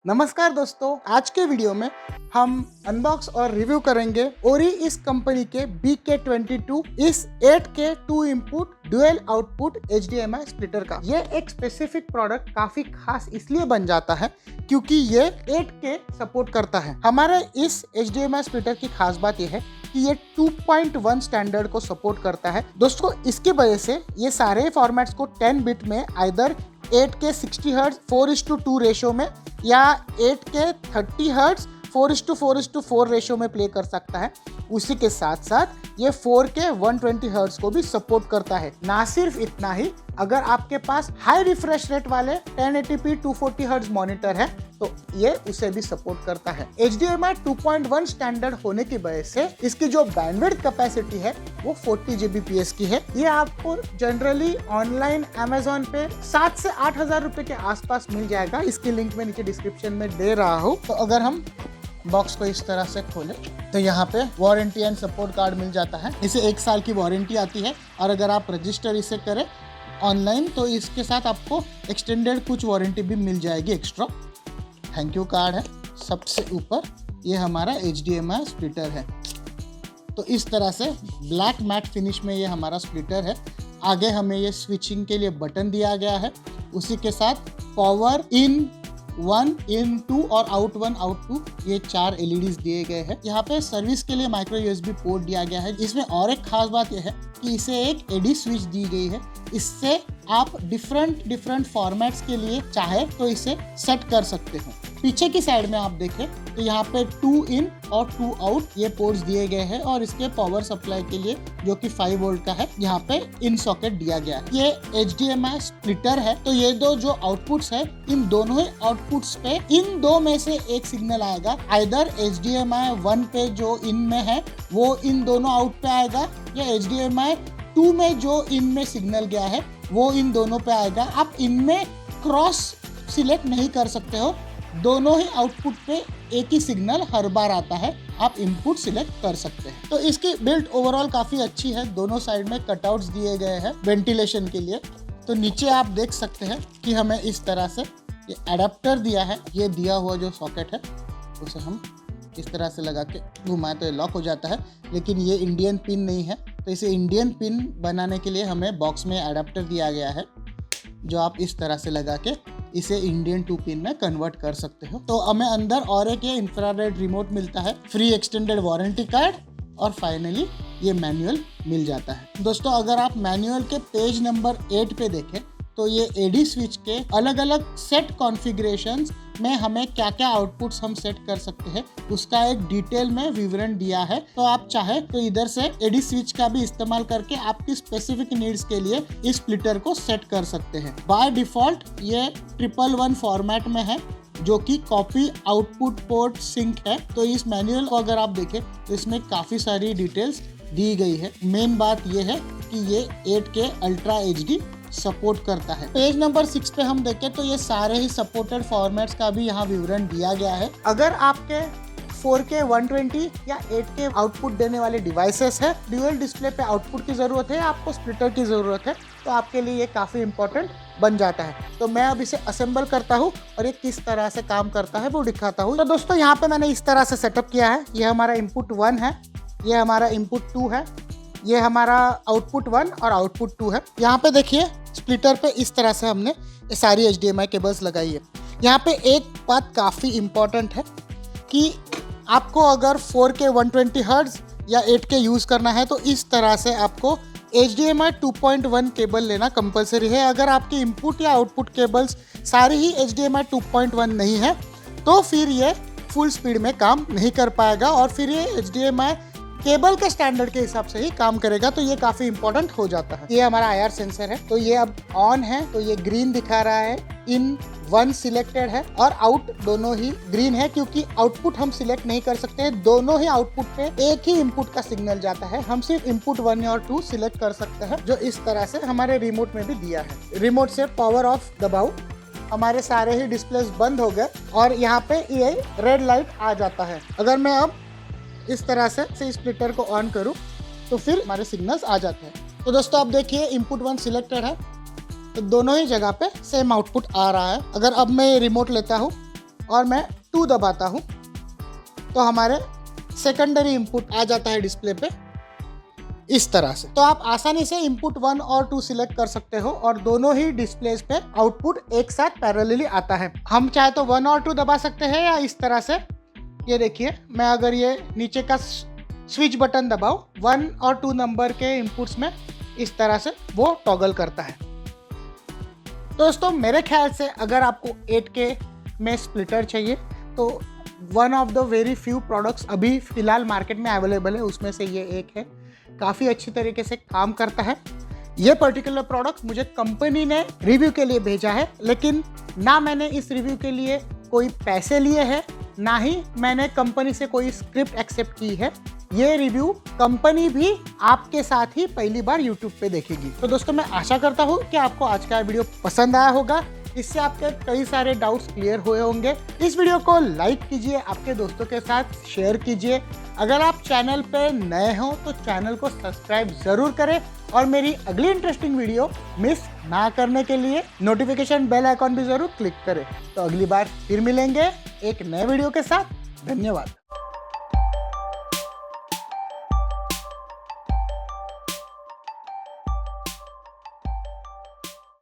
नमस्कार दोस्तों, आज के वीडियो में हम अनबॉक्स और रिव्यू करेंगे ओरी इस कंपनी के BK22 इस 8K 2 input dual output HDMI splitter का। ये एक स्पेसिफिक प्रोडक्ट काफी खास इसलिए बन जाता है क्योंकि ये 8K सपोर्ट करता है। हमारे इस HDMI स्प्लिटर की खास बात यह है कि ये 2.1 स्टैंडर्ड को सपोर्ट करता है। दोस्तों, इसकी वजह से ये सारे फॉर्मेट्स को 10 बिट में आइदर 8K 60 हर्ट्ज 4:2 रेशो में या 8K 30 हर्ट्ज 4:4:4 रेशो में प्ले कर सकता है। उसी के साथ साथ ये 4K 120 हर्ट्ज को भी सपोर्ट करता है। ना सिर्फ इतना ही, अगर आपके पास हाई रिफ्रेश रेट वाले 1080p 240 हर्ट्ज मॉनिटर है तो ये उसे भी सपोर्ट करता है। HDMI 2.1 स्टैंडर्ड होने की वजह से इसकी जो बैंडविड्थ कैपेसिटी है वो 40 Gbps की है। ये आपको जनरली ऑनलाइन Amazon पे 7 से 8 हजार रुपए के आसपास मिल जाएगा। इसकी लिंक मैं नीचे डिस्क्रिप्शन में दे रहा हूँ। तो अगर हम बॉक्स को इस तरह से खोले तो यहाँ पे वारंटी एंड सपोर्ट कार्ड मिल जाता है। इसे 1 साल की वारंटी आती है और अगर आप रजिस्टर इसे करें ऑनलाइन तो इसके साथ आपको एक्सटेंडेड कुछ वारंटी भी मिल जाएगी एक्स्ट्रा। थैंक यू कार्ड है। सबसे ऊपर ये हमारा HDMI स्प्लिटर है। तो इस तरह से ब्लैक मैट फिनिश में ये हमारा स्प्लिटर है। आगे हमें ये स्विचिंग के लिए बटन दिया गया है। उसी के साथ पावर इन 1 इन 2 और आउट 1 आउट 2 ये 4 LEDs दिए गए हैं। यहाँ पे सर्विस के लिए माइक्रो USB पोर्ट दिया गया है। इसमें और एक खास बात यह है कि इसे एक AD स्विच दी गई है। इससे आप डिफरेंट फॉर्मेट्स के लिए चाहे तो इसे सेट कर सकते हो। पीछे की साइड में आप देखें तो यहाँ पे 2 इन और 2 आउट ये पोर्ट्स दिए गए हैं और इसके पावर सप्लाई के लिए जो कि 5 वोल्ट का है यहाँ पे इन सॉकेट दिया गया है। ये HDMI स्प्लिटर है तो ये दो जो आउटपुट्स है इन दोनों ही आउटपुट्स पे इन दो में से एक सिग्नल आएगा। आइदर HDMI 1 पे जो इन में है वो इन दोनों आउट पे आएगा या HDMI 2 में जो इन में सिग्नल गया है वो इन दोनों पे आएगा। आप इनमें क्रॉस सिलेक्ट नहीं कर सकते हो। दोनों ही आउटपुट पे एक ही सिग्नल हर बार आता है। आप इनपुट सिलेक्ट कर सकते हैं। तो इसकी बिल्ड ओवरऑल काफी अच्छी है। दोनों साइड में कटआउट्स दिए गए हैं वेंटिलेशन के लिए। तो नीचे आप देख सकते हैं कि हमें इस तरह से ये एडाप्टर दिया है। ये दिया हुआ जो सॉकेट है उसे हम इस तरह से लगा के घुमाएं तो ये लॉक हो जाता है। लेकिन ये इंडियन पिन नहीं है तो इसे इंडियन पिन बनाने के लिए हमें बॉक्स में एडाप्टर दिया गया है जो आप इस तरह से लगा के इसे इंडियन 2 पिन में कन्वर्ट कर सकते हो। तो हमें अंदर और एक ये इंफ्रारेड रिमोट मिलता है, फ्री एक्सटेंडेड वारंटी कार्ड और फाइनली ये मैनुअल मिल जाता है। दोस्तों, अगर आप मैनुअल के पेज नंबर 8 पे देखें तो ये AD स्विच के अलग अलग सेट कॉन्फ़िगरेशंस में हमें क्या क्या आउटपुट्स हम सेट कर सकते हैं उसका एक डिटेल में विवरण दिया है। तो आप चाहे तो इधर से AD स्विच का भी इस्तेमाल करके आपकी स्पेसिफिक नीड्स के लिए इस स्प्लिटर को सेट कर सकते हैं। बाय डिफॉल्ट ये 111 फॉर्मेट में है जो कि कॉपी आउटपुट पोर्ट सिंक है। तो इस मैनुअल को अगर आप देखें तो इसमें काफी सारी डिटेल्स दी गई है। मेन बात यह है कि ये 8K अल्ट्रा HD सपोर्ट करता है। पेज नंबर 6 पे हम देखें तो ये सारे ही सपोर्टेड फॉर्मेट्स का भी यहाँ विवरण दिया गया है। अगर आपके 4K 120 या 8K आउटपुट देने वाले डिवाइसेस है, ड्यूअल डिस्प्ले पे आउटपुट की जरूरत है, आपको स्प्लिटर की जरूरत है तो आपके लिए ये काफी इंपॉर्टेंट बन जाता है। तो मैं अब इसे असेंबल करता हूँ और ये किस तरह से काम करता है वो दिखाता हूँ। तो दोस्तों, यहाँ पे मैंने इस तरह से सेटअप किया है। ये हमारा इनपुट 1 है, ये हमारा इनपुट 2 है, ये हमारा आउटपुट 1 और आउटपुट 2 है। यहाँ पे देखिए स्प्लिटर पे इस तरह से हमने ये सारी HDMI केबल्स लगाई है। यहाँ पे एक बात काफ़ी इम्पॉर्टेंट है कि आपको अगर 4K 120 हर्ट्ज या 8K यूज़ करना है तो इस तरह से आपको HDMI 2.1 केबल लेना कंपलसरी है। अगर आपकी इनपुट या आउटपुट केबल्स सारी ही HDMI 2.1 नहीं है तो फिर ये फुल स्पीड में काम नहीं कर पाएगा और फिर ये HDMI केबल के स्टैंडर्ड के हिसाब से ही काम करेगा। तो ये काफी इंपॉर्टेंट हो जाता है। ये हमारा IR सेंसर है तो ये अब ऑन है तो ये ग्रीन दिखा रहा है। इन 1 सिलेक्टेड है और आउट दोनों ही ग्रीन है क्योंकि आउटपुट हम सिलेक्ट नहीं कर सकते। दोनों ही आउटपुट पे एक ही इनपुट का सिग्नल जाता है। हम सिर्फ इनपुट 1 और 2 सिलेक्ट कर सकते हैं जो इस तरह से हमारे रिमोट में भी दिया है। रिमोट से पावर ऑफ दबाओ, हमारे सारे ही डिस्प्लेस बंद हो गए और यहाँ पे ये रेड लाइट आ जाता है। अगर मैं अब इस तरह से इस स्प्लिटर को ऑन करूं तो फिर हमारे सिग्नल्स आ जाते हैं। तो दोस्तों, आप देखिए इनपुट 1 सिलेक्टेड है तो दोनों ही जगह पे सेम आउटपुट आ रहा है। अगर अब मैं रिमोट लेता हूं और मैं 2 दबाता हूँ तो हमारे सेकेंडरी इनपुट आ जाता है डिस्प्ले पे इस तरह से। तो आप आसानी से इनपुट 1 और 2 सिलेक्ट कर सकते हो और दोनों ही डिस्प्लेस पे आउटपुट एक साथ पैरेलली आता है। हम चाहे तो 1 और 2 दबा सकते हैं या इस तरह से, ये देखिए मैं अगर ये नीचे का स्विच बटन दबाऊं 1 और 2 नंबर के इनपुट्स में इस तरह से वो टॉगल करता है। दोस्तों मेरे ख्याल से अगर आपको 8K में स्प्लिटर चाहिए तो one of the very few products अभी फ़िलहाल मार्केट में अवेलेबल है, उसमें से ये एक है। काफ़ी अच्छी तरीके से काम करता है। ये पर्टिकुलर प्रोडक्ट मुझे कंपनी ने रिव्यू के लिए भेजा है, लेकिन ना मैंने इस रिव्यू के लिए कोई पैसे लिए हैं, ना ही मैंने कंपनी से कोई स्क्रिप्ट एक्सेप्ट की है। ये रिव्यू कंपनी भी आपके साथ ही पहली बार यूट्यूब पे देखेगी। तो दोस्तों मैं आशा करता हूँ कि आपको आज का वीडियो पसंद आया होगा। इससे आपके कई सारे डाउट्स क्लियर हुए होंगे। इस वीडियो को लाइक कीजिए, आपके दोस्तों के साथ शेयर कीजिए। अगर आप चैनल पे नए हो तो चैनल को सब्सक्राइब ज़रूर करें और मेरी अगली इंटरेस्टिंग वीडियो मिस ना करने के लिए नोटिफिकेशन बेल आइकॉन भी ज़रूर क्लिक करें। तो अगली बार फिर मिलेंगे एक नए वीडियो के साथ। धन्यवाद।